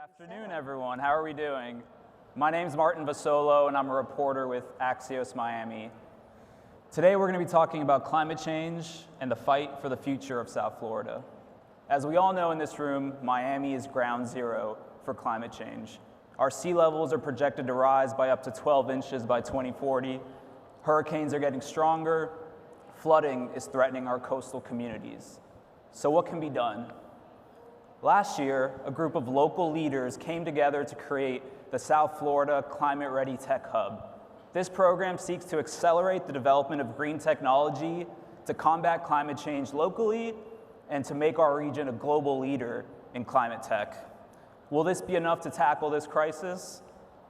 Afternoon, everyone. How are we doing? My name's Martin Vassolo, and I'm a reporter with Axios Miami. Today, we're going to be talking about climate change and the fight for the future of South Florida. As we all know in this room, Miami is ground zero for climate change. Our sea levels are projected to rise by up to 12 inches by 2040. Hurricanes are getting stronger. Flooding is threatening our coastal communities. So what can be done? Last year, a group of local leaders came together to create the South Florida Climate Ready Tech Hub. This program seeks to accelerate the development of green technology to combat climate change locally and to make our region a global leader in climate tech. Will this be enough to tackle this crisis?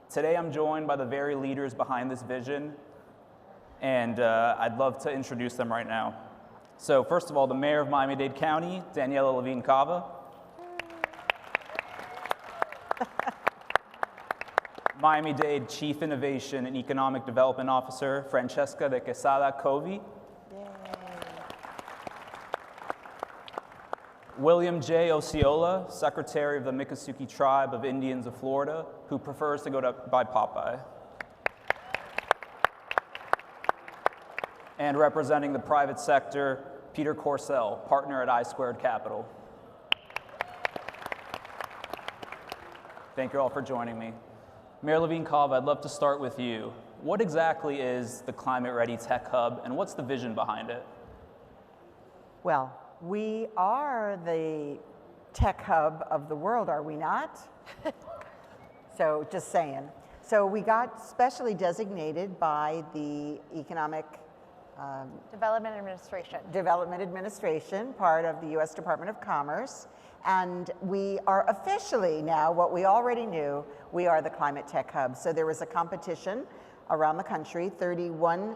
Today, I'm joined by the very leaders behind this vision, and I'd love to introduce them right now. So first of all, the Mayor of Miami-Dade County, Daniella Levine Cava. Miami-Dade Chief Innovation and Economic Development Officer, Francesca de Quesada. William J. Osceola, Secretary of the Miccosukee Tribe of Indians of Florida, who prefers to go by Popeye. And representing the private sector, Peter Corsell, partner at I2 Capital. Thank you all for joining me. Mayor Levine Cava, I'd love to start with you. What exactly is the Climate Ready Tech Hub, and what's the vision behind it? Well, we are the tech hub of the world, are we not? So just saying. So we got specially designated by the Economic Development Administration, part of the U.S. Department of Commerce. And we are officially now, what we already knew, we are the Climate Tech Hub. So there was a competition around the country, 31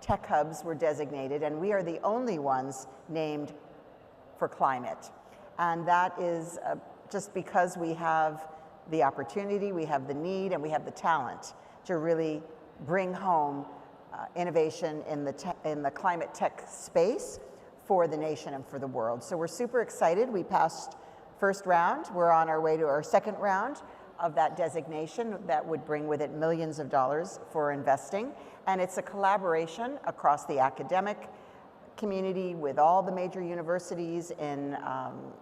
tech hubs were designated, and we are the only ones named for climate. And that is just because we have the opportunity, we have the need, and we have the talent to really bring home innovation in the climate tech space for the nation and for the world. So we're super excited. We passed first round. We're on our way to our second round of that designation that would bring with it millions of dollars for investing. And it's a collaboration across the academic community with all the major universities in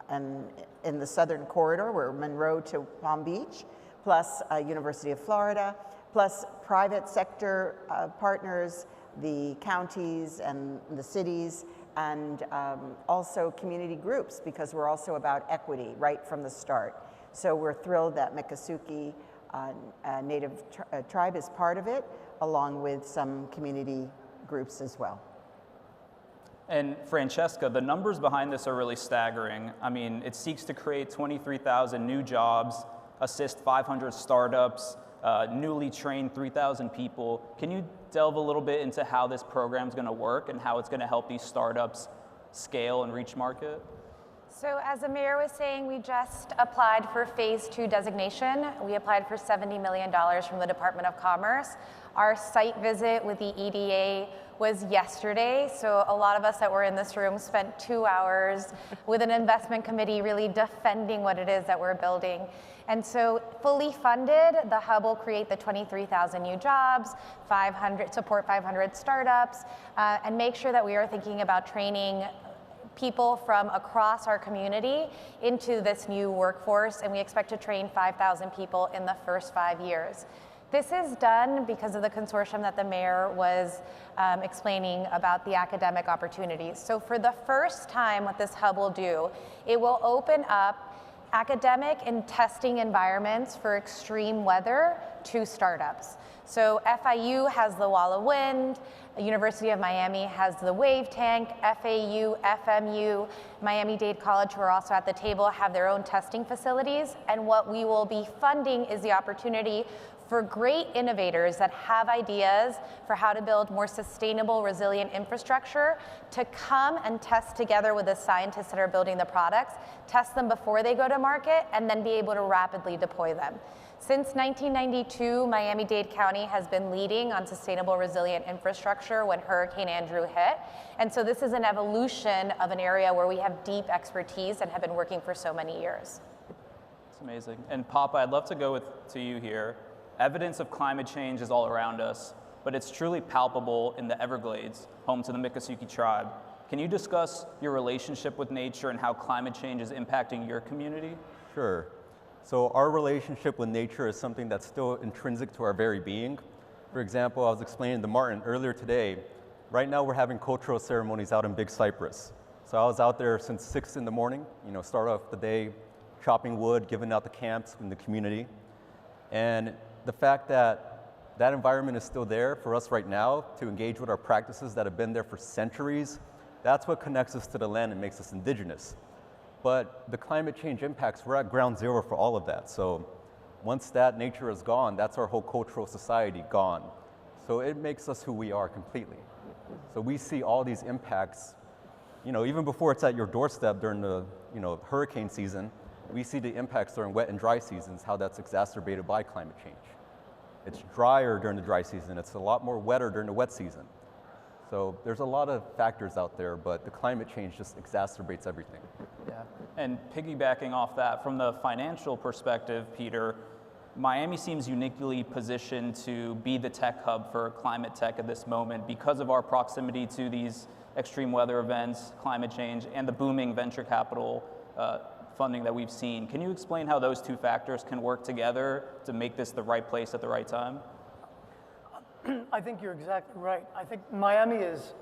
the southern corridor, where Monroe to Palm Beach, plus University of Florida, plus private sector partners, the counties and the cities, and also community groups, because we're also about equity right from the start. So we're thrilled that Miccosukee Native tribe is part of it, along with some community groups as well. And Francesca, the numbers behind this are really staggering. I mean, it seeks to create 23,000 new jobs, assist 500 startups, newly trained 3,000 people. Can you delve a little bit into how this program is going to work and how it's going to help these startups scale and reach market? So as the mayor was saying, we just applied for phase 2 designation. We applied for $70 million from the Department of Commerce. Our site visit with the EDA was yesterday, so a lot of us that were in this room spent 2 hours with an investment committee really defending what it is that we're building. And so fully funded, the hub will create the 23,000 new jobs, support 500 startups, and make sure that we are thinking about training people from across our community into this new workforce, and we expect to train 5,000 people in the first 5 years. This is done because of the consortium that the mayor was explaining about the academic opportunities. So for the first time, what this hub will do, it will open up academic and testing environments for extreme weather to startups. So FIU has the wall of wind, the University of Miami has the wave tank, FAU, FMU, Miami-Dade College, who are also at the table, have their own testing facilities. And what we will be funding is the opportunity for great innovators that have ideas for how to build more sustainable, resilient infrastructure to come and test together with the scientists that are building the products, test them before they go to market, and then be able to rapidly deploy them. Since 1992, Miami-Dade County has been leading on sustainable, resilient infrastructure when Hurricane Andrew hit. And so this is an evolution of an area where we have deep expertise and have been working for so many years. It's amazing. And Popeye, I'd love to go to you here. Evidence of climate change is all around us, but it's truly palpable in the Everglades, home to the Miccosukee tribe. Can you discuss your relationship with nature and how climate change is impacting your community? Sure. So our relationship with nature is something that's still intrinsic to our very being. For example, I was explaining to Martin earlier today, right now we're having cultural ceremonies out in Big Cypress. So I was out there since 6 in the morning, start off the day chopping wood, giving out the camps in the community. And the fact that that environment is still there for us right now to engage with our practices that have been there for centuries, that's what connects us to the land and makes us indigenous. But the climate change impacts, we're at ground zero for all of that. So once that nature is gone, that's our whole cultural society gone. So it makes us who we are completely. So we see all these impacts, even before it's at your doorstep during the hurricane season, we see the impacts during wet and dry seasons, how that's exacerbated by climate change. It's drier during the dry season. It's a lot more wetter during the wet season. So there's a lot of factors out there, but the climate change just exacerbates everything. Yeah, and piggybacking off that, from the financial perspective, Peter, Miami seems uniquely positioned to be the tech hub for climate tech at this moment because of our proximity to these extreme weather events, climate change, and the booming venture capital funding that we've seen. Can you explain how those two factors can work together to make this the right place at the right time? I think you're exactly right. I think Miami is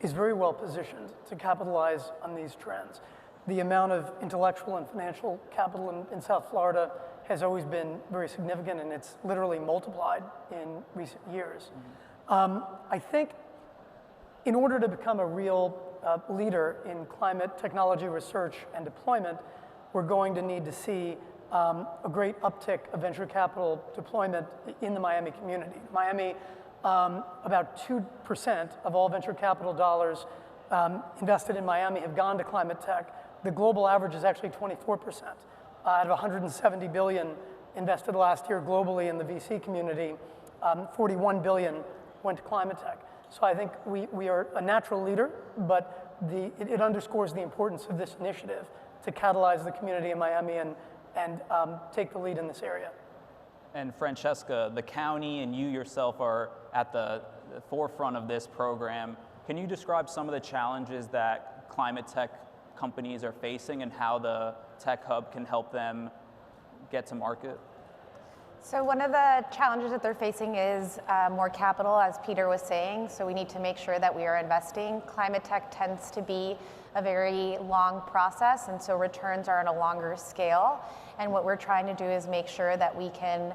very well positioned to capitalize on these trends. The amount of intellectual and financial capital in South Florida has always been very significant, and it's literally multiplied in recent years. I think in order to become a real leader in climate technology research and deployment, we're going to need to see a great uptick of venture capital deployment in the Miami community. Miami, about 2% of all venture capital dollars invested in Miami have gone to climate tech. The global average is actually 24%. Out of 170 billion invested last year globally in the VC community, 41 billion went to climate tech. So I think we are a natural leader, but it underscores the importance of this initiative to catalyze the community in Miami and take the lead in this area. And Francesca, the county and you yourself are at the forefront of this program. Can you describe some of the challenges that climate tech companies are facing and how the Tech Hub can help them get to market? So one of the challenges that they're facing is more capital, as Peter was saying. So we need to make sure that we are investing. Climate tech tends to be a very long process, and so returns are on a longer scale. And what we're trying to do is make sure that we can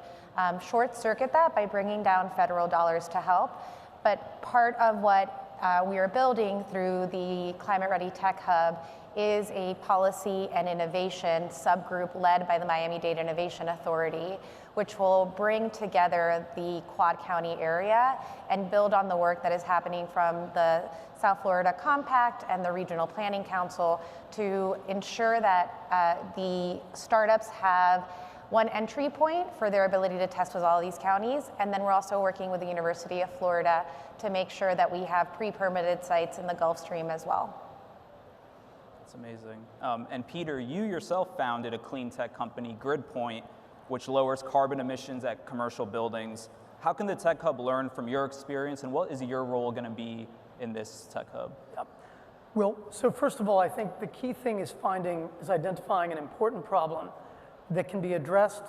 short circuit that by bringing down federal dollars to help. But part of what we are building through the Climate Ready Tech Hub is a policy and innovation subgroup led by the Miami-Dade Innovation Authority, which will bring together the Quad County area and build on the work that is happening from the South Florida Compact and the Regional Planning Council to ensure that the startups have one entry point for their ability to test with all these counties. And then we're also working with the University of Florida to make sure that we have pre-permitted sites in the Gulf Stream as well. That's amazing. And Peter, you yourself founded a clean tech company, GridPoint, which lowers carbon emissions at commercial buildings. How can the Tech Hub learn from your experience, and what is your role going to be in this Tech Hub? Yep. Well, so first of all, I think the key thing is identifying an important problem that can be addressed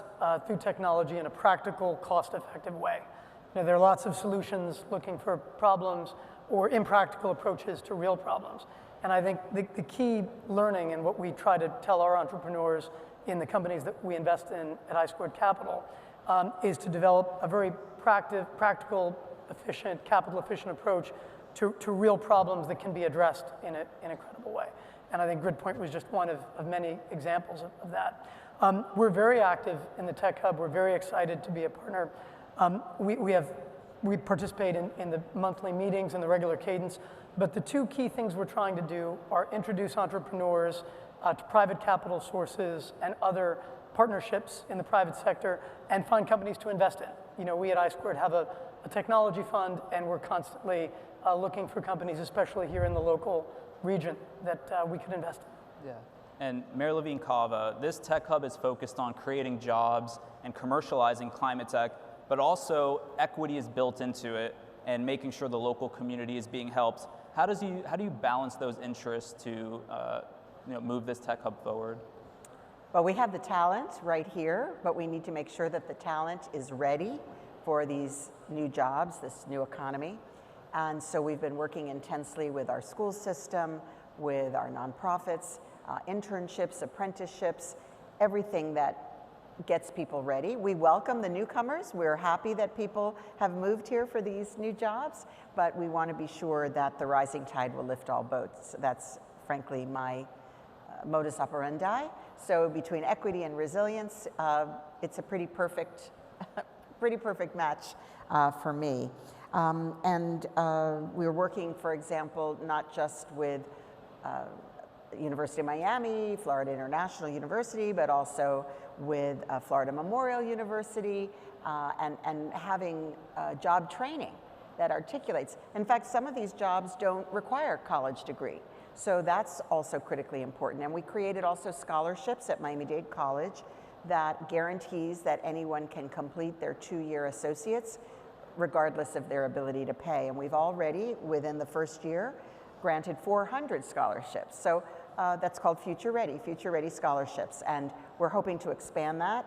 through technology in a practical, cost-effective way. There are lots of solutions looking for problems or impractical approaches to real problems. And I think the key learning and what we try to tell our entrepreneurs in the companies that we invest in at I2 Capital is to develop a very practical, efficient, capital-efficient approach to real problems that can be addressed in a credible way. And I think GridPoint was just one of many examples of that. We're very active in the Tech Hub. We're very excited to be a partner. We participate in the monthly meetings and the regular cadence, but the two key things we're trying to do are introduce entrepreneurs to private capital sources and other partnerships in the private sector and find companies to invest in. We at I2 have a technology fund, and we're constantly looking for companies, especially here in the local region, that we could invest in. Yeah. And Mayor Levine Cava, this tech hub is focused on creating jobs and commercializing climate tech, but also equity is built into it and making sure the local community is being helped. How do you balance those interests to move this tech hub forward? Well, we have the talent right here, but we need to make sure that the talent is ready for these new jobs, this new economy. And so we've been working intensely with our school system, with our nonprofits, internships, apprenticeships, everything that gets people ready. We welcome the newcomers. We're happy that people have moved here for these new jobs, but we want to be sure that the rising tide will lift all boats. That's frankly my modus operandi. So between equity and resilience, it's a pretty perfect match for me. We're working, for example, not just with University of Miami, Florida International University, but also with Florida Memorial University, and having job training that articulates. In fact, some of these jobs don't require a college degree. So that's also critically important. And we created also scholarships at Miami-Dade College that guarantees that anyone can complete their 2-year associates regardless of their ability to pay. And we've already, within the first year, granted 400 scholarships. So that's called Future Ready scholarships. And we're hoping to expand that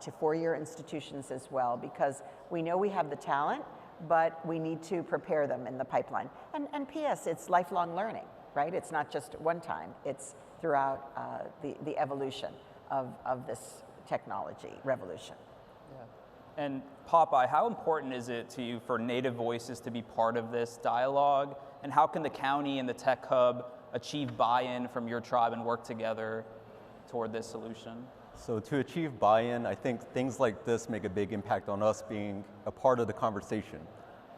to 4-year institutions as well, because we know we have the talent, but we need to prepare them in the pipeline. And P.S., it's lifelong learning, right? It's not just one time, it's throughout the evolution of this technology revolution. Yeah. And Popeye, how important is it to you for Native voices to be part of this dialogue? And how can the county and the tech hub achieve buy-in from your tribe and work together toward this solution? So to achieve buy-in, I think things like this make a big impact on us being a part of the conversation.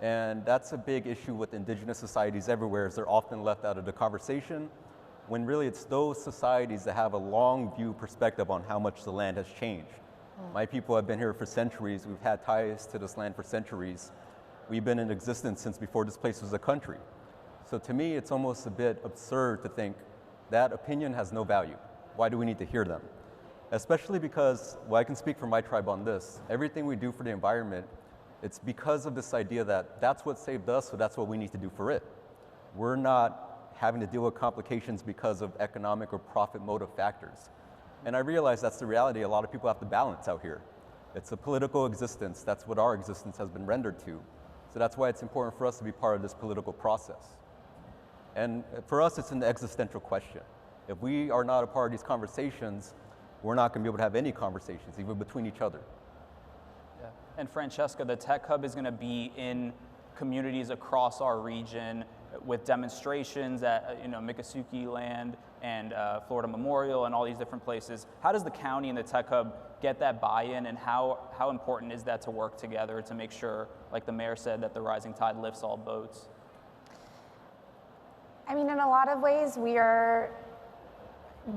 And that's a big issue with indigenous societies everywhere, is they're often left out of the conversation, when really it's those societies that have a long view perspective on how much the land has changed. My people have been here for centuries. We've had ties to this land for centuries. We've been in existence since before this place was a country. So to me, it's almost a bit absurd to think that opinion has no value. Why do we need to hear them? Especially because, well, I can speak for my tribe on this, everything we do for the environment, it's because of this idea that that's what saved us, so that's what we need to do for it. We're not having to deal with complications because of economic or profit motive factors. And I realize that's the reality a lot of people have to balance out here. It's a political existence. That's what our existence has been rendered to. So that's why it's important for us to be part of this political process. And for us, it's an existential question. If we are not a part of these conversations, we're not going to be able to have any conversations, even between each other. Yeah. And Francesca, the Tech Hub is going to be in communities across our region with demonstrations at Miccosukee land and Florida Memorial and all these different places. How does the county and the Tech Hub get that buy-in, and how important is that to work together to make sure, like the mayor said, that the rising tide lifts all boats? I mean, in a lot of ways, we are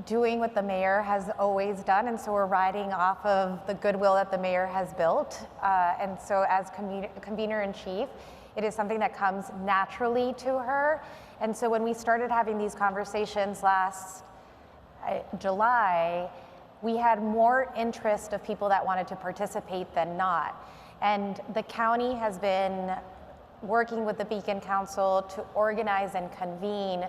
doing what the mayor has always done, and so we're riding off of the goodwill that the mayor has built. And so as convener-in-chief, it is something that comes naturally to her. And so when we started having these conversations last July, we had more interest of people that wanted to participate than not. And the county has been working with the Beacon Council to organize and convene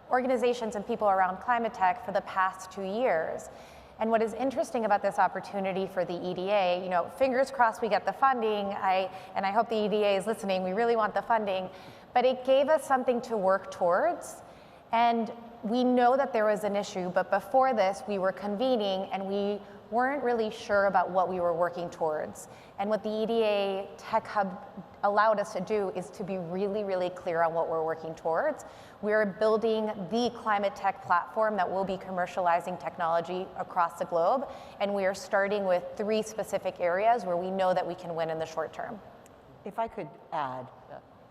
organizations and people around climate tech for the past 2 years. And what is interesting about this opportunity for the EDA, fingers crossed we get the funding, and I hope the EDA is listening, we really want the funding, but it gave us something to work towards. And we know that there was an issue, but before this we were convening and we weren't really sure about what we were working towards. And what the EDA Tech Hub allowed us to do is to be really, really clear on what we're working towards. We're building the climate tech platform that will be commercializing technology across the globe, and we are starting with 3 specific areas where we know that we can win in the short term. If I could add,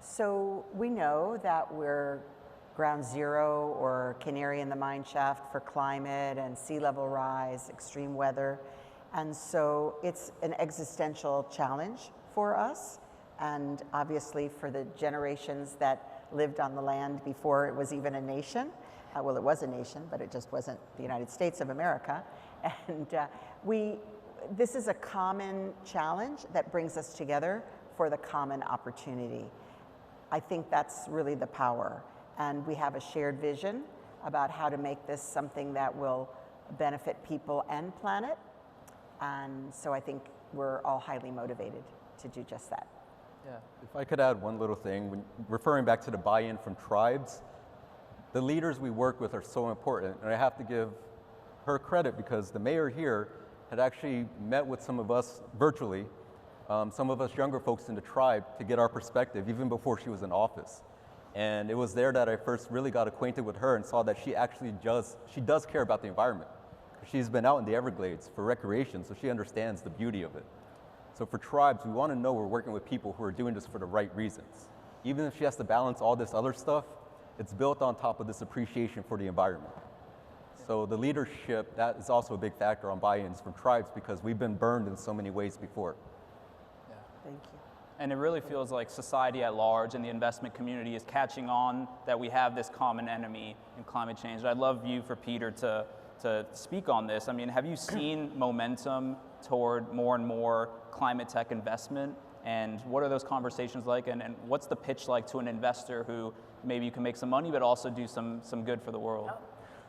so we know that we're ground zero or canary in the mine shaft for climate and sea level rise, extreme weather. And so it's an existential challenge for us, and obviously for the generations that lived on the land before it was even a nation. Well, it was a nation, but it just wasn't the United States of America. And this is a common challenge that brings us together for the common opportunity. I think that's really the power. And we have a shared vision about how to make this something that will benefit people and planet. And so I think we're all highly motivated to do just that. Yeah, if I could add one little thing, when referring back to the buy-in from tribes, the leaders we work with are so important, and I have to give her credit because the mayor here had actually met with some of us virtually, some of us younger folks in the tribe, to get our perspective even before she was in office. And it was there that I first really got acquainted with her and saw that she actually does care about the environment. She's been out in the Everglades for recreation, so she understands the beauty of it. So for tribes, we want to know we're working with people who are doing this for the right reasons. Even if she has to balance all this other stuff, it's built on top of this appreciation for the environment. So the leadership, that is also a big factor on buy-ins from tribes because we've been burned in so many ways before. Yeah. Thank you. And it really feels like society at large and the investment community is catching on that we have this common enemy in climate change. I'd love you for Peter to speak on this. I mean, have you seen momentum toward more and more climate tech investment? And what are those conversations like? And what's the pitch like to an investor who maybe you can make some money, but also do some good for the world?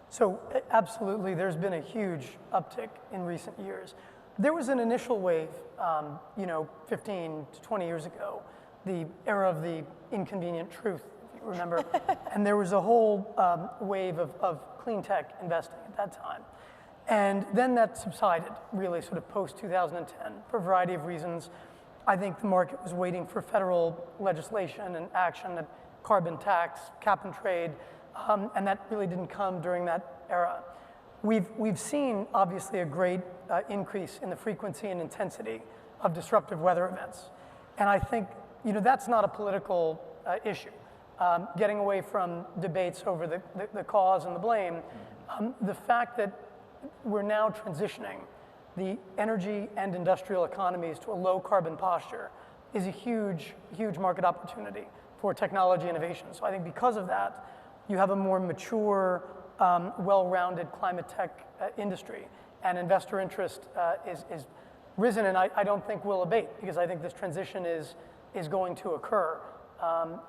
So absolutely, there's been a huge uptick in recent years. There was an initial wave, 15 to 20 years ago, the era of the inconvenient truth, if you remember. And there was a whole wave of clean tech investing at that time. And then that subsided, really sort of post-2010, for a variety of reasons. I think the market was waiting for federal legislation and action, a carbon tax, cap and trade, and that really didn't come during that era. We've seen, obviously, a great increase in the frequency and intensity of disruptive weather events. And I think, that's not a political issue. Getting away from debates over the cause and the blame, the fact that we're now transitioning the energy and industrial economies to a low carbon posture is a huge, huge market opportunity for technology innovation. So I think because of that, you have a more mature, well-rounded climate tech industry, and investor interest is risen, and I don't think will abate, because I think this transition is going to occur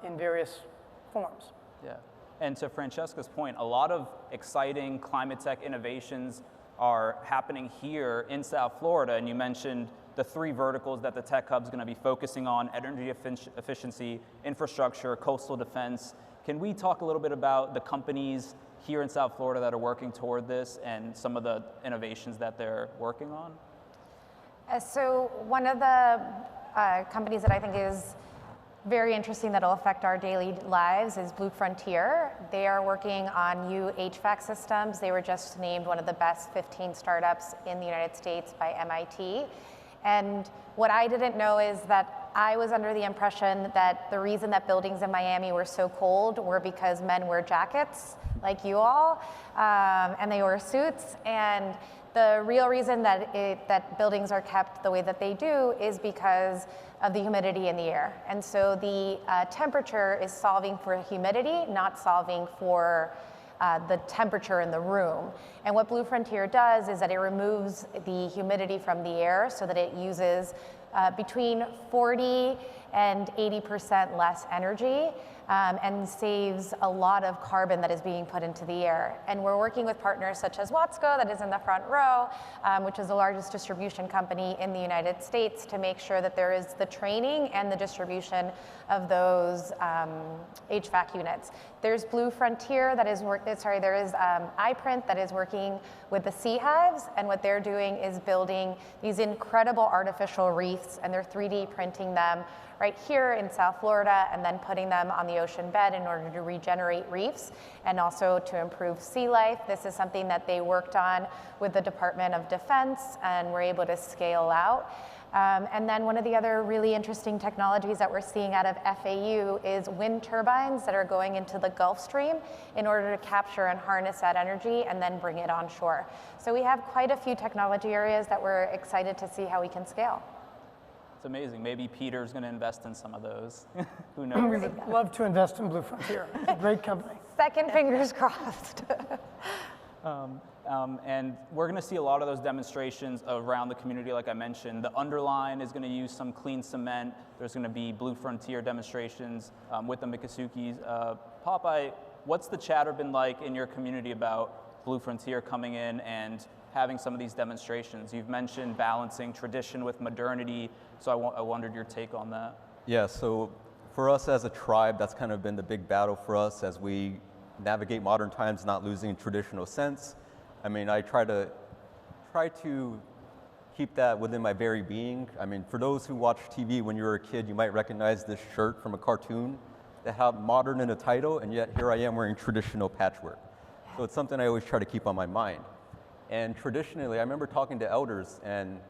in various forms. Yeah, and to Francesca's point, a lot of exciting climate tech innovations are happening here in South Florida, and you mentioned the 3 verticals that the Tech Hub's going to be focusing on: energy efficiency, infrastructure, coastal defense. Can we talk a little bit about the companies here in South Florida that are working toward this and some of the innovations that they're working on? So one of the companies that I think is very interesting that will affect our daily lives is Blue Frontier. They are working on new HVAC systems. They were just named one of the best 15 startups in the United States by MIT. And what I didn't know is that I was under the impression that the reason that buildings in Miami were so cold were because men wear jackets, like you all, and they wear suits. And the real reason that buildings are kept the way that they do is because of the humidity in the air. And so the temperature is solving for humidity, not solving for the temperature in the room. And what Blue Frontier does is that it removes the humidity from the air so that it uses between 40 and 80% less energy and saves a lot of carbon that is being put into the air. And we're working with partners such as Watsco, that is in the front row, which is the largest distribution company in the United States, to make sure that there is the training and the distribution of those HVAC units. There's Blue Frontier that is there is iPrint that is working with the sea hives, and what they're doing is building these incredible artificial reefs, and they're 3D printing them right here in South Florida and then putting them on the ocean bed in order to regenerate reefs and also to improve sea life. This is something that they worked on with the Department of Defense and were able to scale out. And then one of the other really interesting technologies that we're seeing out of FAU is wind turbines that are going into the Gulf Stream in order to capture and harness that energy and then bring it onshore. So we have quite a few technology areas that we're excited to see how we can scale. It's amazing. Maybe Peter's going to invest in some of those. Who knows? We would love to invest in Blue Frontier. It's a great company. Second fingers crossed. And we're going to see a lot of those demonstrations around the community, like I mentioned. The Underline is going to use some clean cement. There's going to be Blue Frontier demonstrations with the Miccosukee. Popeye, what's the chatter been like in your community about Blue Frontier coming in and having some of these demonstrations? You've mentioned balancing tradition with modernity, so I wondered your take on that. Yeah, so for us as a tribe, that's kind of been the big battle for us as we navigate modern times, not losing traditional sense. I mean, I try to keep that within my very being. I mean, for those who watch TV when you were a kid, you might recognize this shirt from a cartoon that had modern in the title, and yet here I am wearing traditional patchwork. So it's something I always try to keep on my mind. And traditionally, I remember talking to elders, and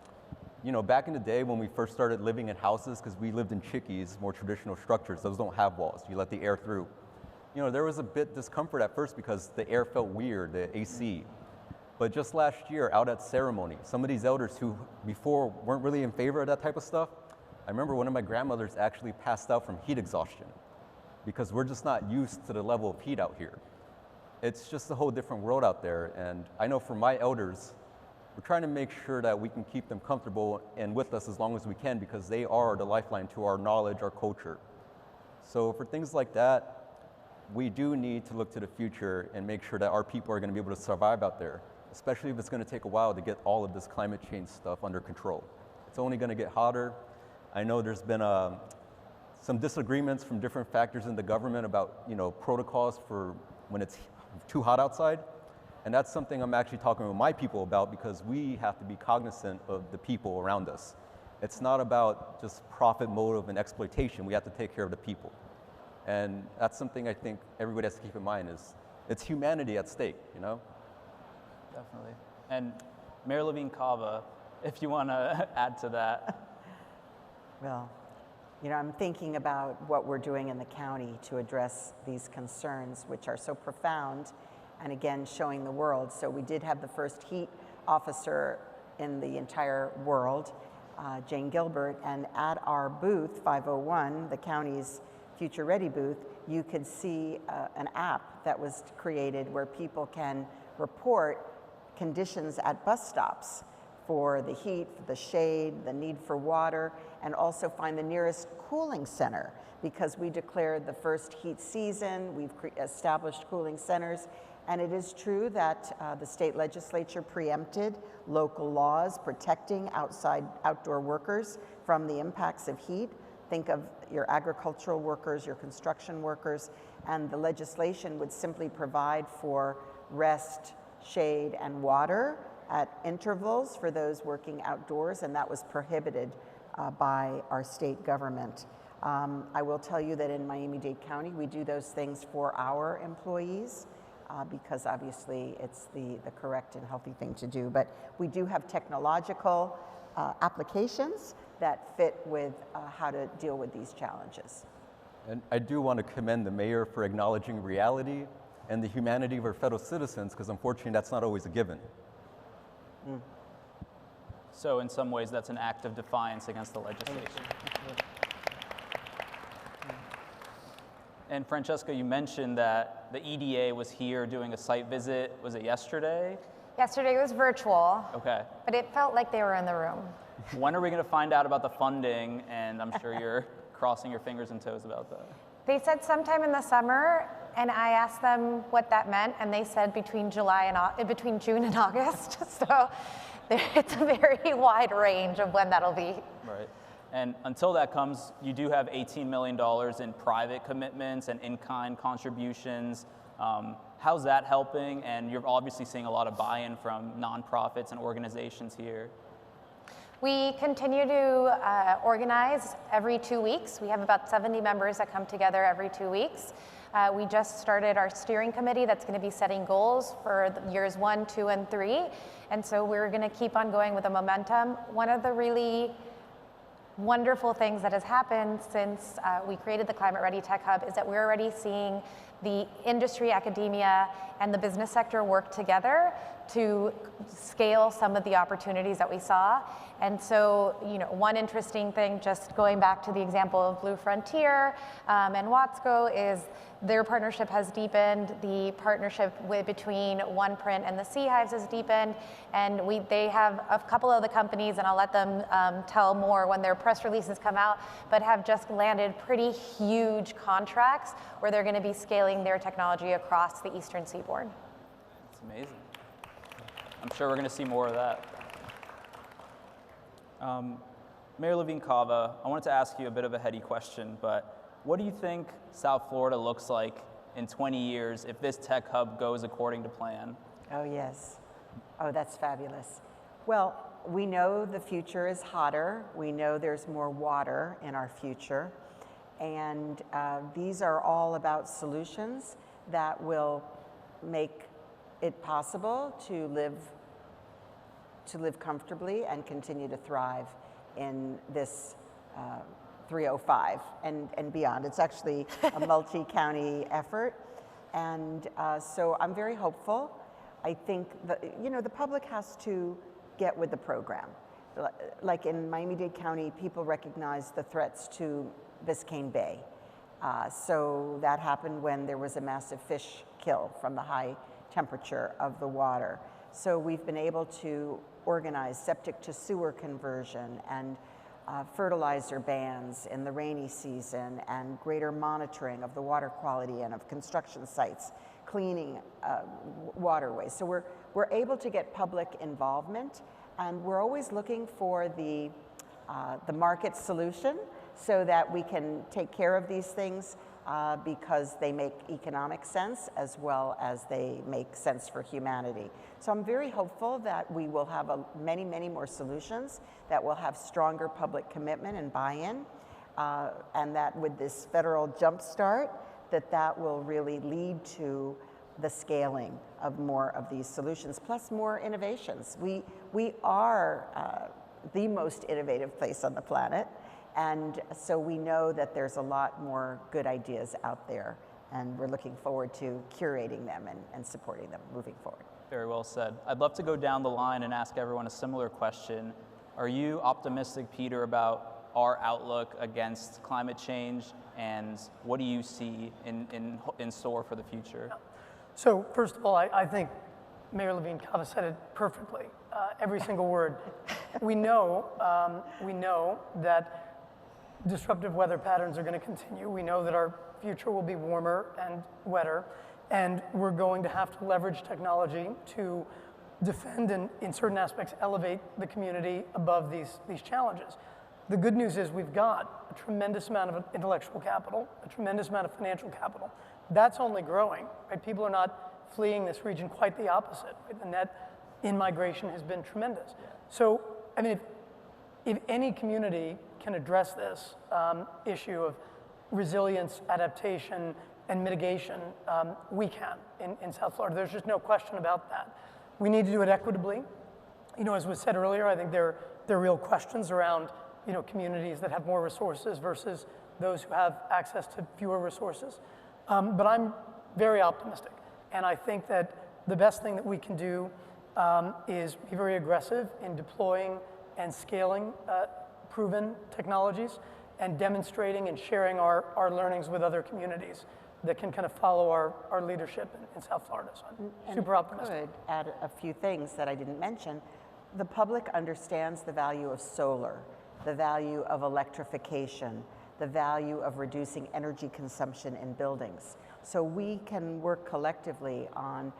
you know, back in the day when we first started living in houses, because we lived in chickees, more traditional structures, those don't have walls. You let the air through. You know, there was a bit discomfort at first because the air felt weird, the AC. But just last year, out at ceremony, some of these elders who before weren't really in favor of that type of stuff, I remember one of my grandmothers actually passed out from heat exhaustion because we're just not used to the level of heat out here. It's just a whole different world out there. And I know for my elders, we're trying to make sure that we can keep them comfortable and with us as long as we can because they are the lifeline to our knowledge, our culture. So for things like that, we do need to look to the future and make sure that our people are going to be able to survive out there, especially if it's going to take a while to get all of this climate change stuff under control. It's only going to get hotter. I know there's been some disagreements from different factors in the government about, you know, protocols for when it's too hot outside. And that's something I'm actually talking with my people about because we have to be cognizant of the people around us. It's not about just profit motive and exploitation. We have to take care of the people. And that's something I think everybody has to keep in mind is it's humanity at stake, you know? Definitely. And Mayor Levine Cava, if you want to add to that. Well, you know, I'm thinking about what we're doing in the county to address these concerns, which are so profound, and again, showing the world. So we did have the first heat officer in the entire world, Jane Gilbert, and at our booth, 501, the county's Future Ready booth, you could see an app that was created where people can report conditions at bus stops for the heat, for the shade, the need for water, and also find the nearest cooling center because we declared the first heat season, we've established cooling centers, and it is true that the state legislature preempted local laws protecting outdoor workers from the impacts of heat. Think of your agricultural workers, your construction workers, and the legislation would simply provide for rest, shade, and water at intervals for those working outdoors, and that was prohibited by our state government. I will tell you that in Miami-Dade County, we do those things for our employees because obviously it's the correct and healthy thing to do. But we do have technological applications that fit with how to deal with these challenges. And I do want to commend the mayor for acknowledging reality and the humanity of our fellow citizens, because unfortunately that's not always a given. Mm. So in some ways that's an act of defiance against the legislation. And Francesca, you mentioned that the EDA was here doing a site visit. Was it yesterday? Yesterday was virtual. Okay. But it felt like they were in the room. When are we going to find out about the funding? And I'm sure you're crossing your fingers and toes about that. They said sometime in the summer, and I asked them what that meant, and they said between June and August. So it's a very wide range of when that'll be. Right. And until that comes, you do have $18 million in private commitments and in-kind contributions. How's that helping? And you're obviously seeing a lot of buy-in from nonprofits and organizations here. We continue to organize every 2 weeks. We have about 70 members that come together every 2 weeks. We just started our steering committee that's going to be setting goals for years 1, 2, and 3. And so we're going to keep on going with the momentum. One of the really wonderful things that has happened since we created the Climate Ready Tech Hub is that we're already seeing the industry, academia, and the business sector work together to scale some of the opportunities that we saw. And so, one interesting thing, just going back to the example of Blue Frontier and Watsco, is their partnership has deepened. The partnership between OnePrint and the Sea Hives has deepened. And they have a couple of the companies, and I'll let them tell more when their press releases come out, but have just landed pretty huge contracts where they're going to be scaling their technology across the Eastern Seaboard. It's amazing. I'm sure we're going to see more of that. Mayor Levine Cava, I wanted to ask you a bit of a heady question, but what do you think South Florida looks like in 20 years if this tech hub goes according to plan? Oh, yes. Oh, that's fabulous. Well, we know the future is hotter. We know there's more water in our future. And these are all about solutions that will make it possible to live comfortably and continue to thrive in this 305 and beyond. It's actually a multi-county effort. And so I'm very hopeful. I think the public has to get with the program. Like in Miami-Dade County, people recognize the threats to Biscayne Bay. So that happened when there was a massive fish kill from the high temperature of the water. So we've been able to organize septic to sewer conversion and fertilizer bans in the rainy season and greater monitoring of the water quality and of construction sites, cleaning waterways. So we're able to get public involvement, and we're always looking for the market solution so that we can take care of these things because they make economic sense as well as they make sense for humanity. So I'm very hopeful that we will have many, many more solutions, that will have stronger public commitment and buy-in, and that with this federal jumpstart, that will really lead to the scaling of more of these solutions, plus more innovations. We are the most innovative place on the planet. And so we know that there's a lot more good ideas out there, and we're looking forward to curating them and supporting them moving forward. Very well said. I'd love to go down the line and ask everyone a similar question. Are you optimistic, Peter, about our outlook against climate change, and what do you see in store for the future? So first of all, I think Mayor Levine Cava said it perfectly, every single word. We know that disruptive weather patterns are going to continue. We know that our future will be warmer and wetter, and we're going to have to leverage technology to defend and, in certain aspects, elevate the community above these challenges. The good news is we've got a tremendous amount of intellectual capital, a tremendous amount of financial capital. That's only growing, right? People are not fleeing this region, quite the opposite, right? The net in-migration has been tremendous. So, I mean, if any community can address this issue of resilience, adaptation, and mitigation, we can in South Florida. There's just no question about that. We need to do it equitably. As was said earlier, I think there are real questions around communities that have more resources versus those who have access to fewer resources. But I'm very optimistic, and I think that the best thing that we can do is be very aggressive in deploying and scaling proven technologies and demonstrating and sharing our learnings with other communities that can kind of follow our leadership in South Florida. So I'm super optimistic. I could add a few things that I didn't mention. The public understands the value of solar, the value of electrification, the value of reducing energy consumption in buildings. So we can work collectively on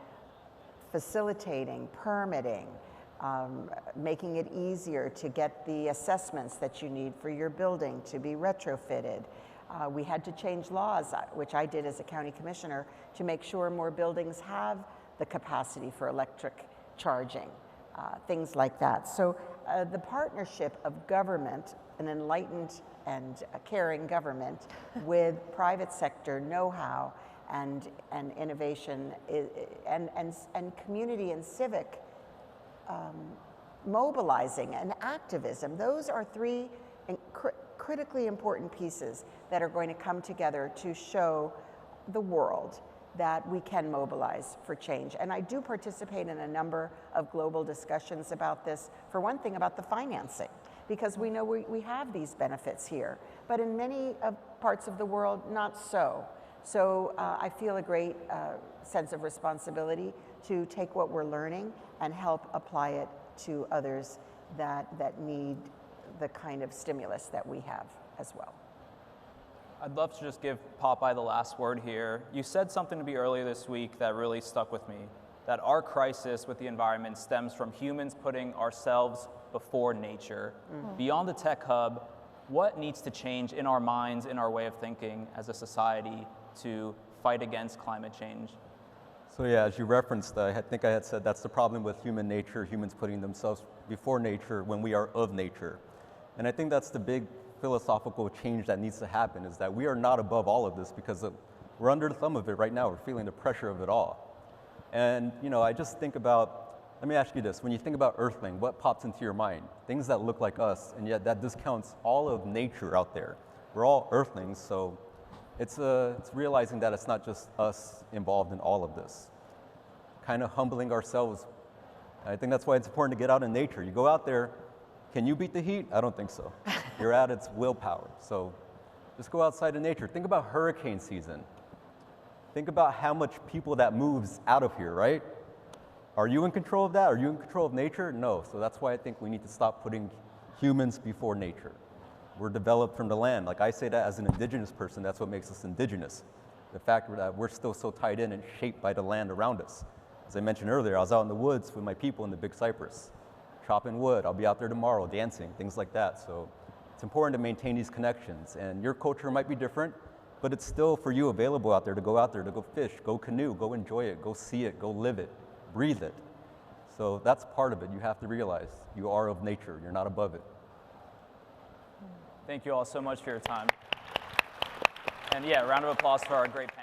facilitating, permitting, making it easier to get the assessments that you need for your building to be retrofitted. We had to change laws, which I did as a county commissioner, to make sure more buildings have the capacity for electric charging, things like that. So the partnership of government, an enlightened and caring government, with private sector know-how and innovation and community and civic mobilizing and activism, those are three critically important pieces that are going to come together to show the world that we can mobilize for change. And I do participate in a number of global discussions about this. For one thing, about the financing, because we know we have these benefits here, but in many parts of the world, not so. So I feel a great sense of responsibility to take what we're learning and help apply it to others that need the kind of stimulus that we have as well. I'd love to just give Popeye the last word here. You said something to me earlier this week that really stuck with me, that our crisis with the environment stems from humans putting ourselves before nature. Beyond the tech hub, what needs to change in our minds, in our way of thinking as a society to fight against climate change? So yeah, as you referenced, I think I had said that's the problem with human nature, humans putting themselves before nature when we are of nature. And I think that's the big philosophical change that needs to happen, is that we are not above all of this because we're under the thumb of it right now. We're feeling the pressure of it all. And I just think about, let me ask you this, when you think about Earthling, what pops into your mind? Things that look like us, and yet that discounts all of nature out there. We're all Earthlings, so it's realizing that it's not just us involved in all of this. Kind of humbling ourselves. I think that's why it's important to get out in nature. You go out there, can you beat the heat? I don't think so. You're at its willpower. So just go outside in nature. Think about hurricane season. Think about how much people that moves out of here, right? Are you in control of that? Are you in control of nature? No. So that's why I think we need to stop putting humans before nature. We're developed from the land. Like I say that as an indigenous person, that's what makes us indigenous. The fact that we're still so tied in and shaped by the land around us. As I mentioned earlier, I was out in the woods with my people in the Big Cypress, chopping wood. I'll be out there tomorrow, dancing, things like that. So it's important to maintain these connections. And your culture might be different, but it's still for you available out there to go fish, go canoe, go enjoy it, go see it, go live it, breathe it. So that's part of it. You have to realize you are of nature. You're not above it. Thank you all so much for your time. And yeah, round of applause for our great panel.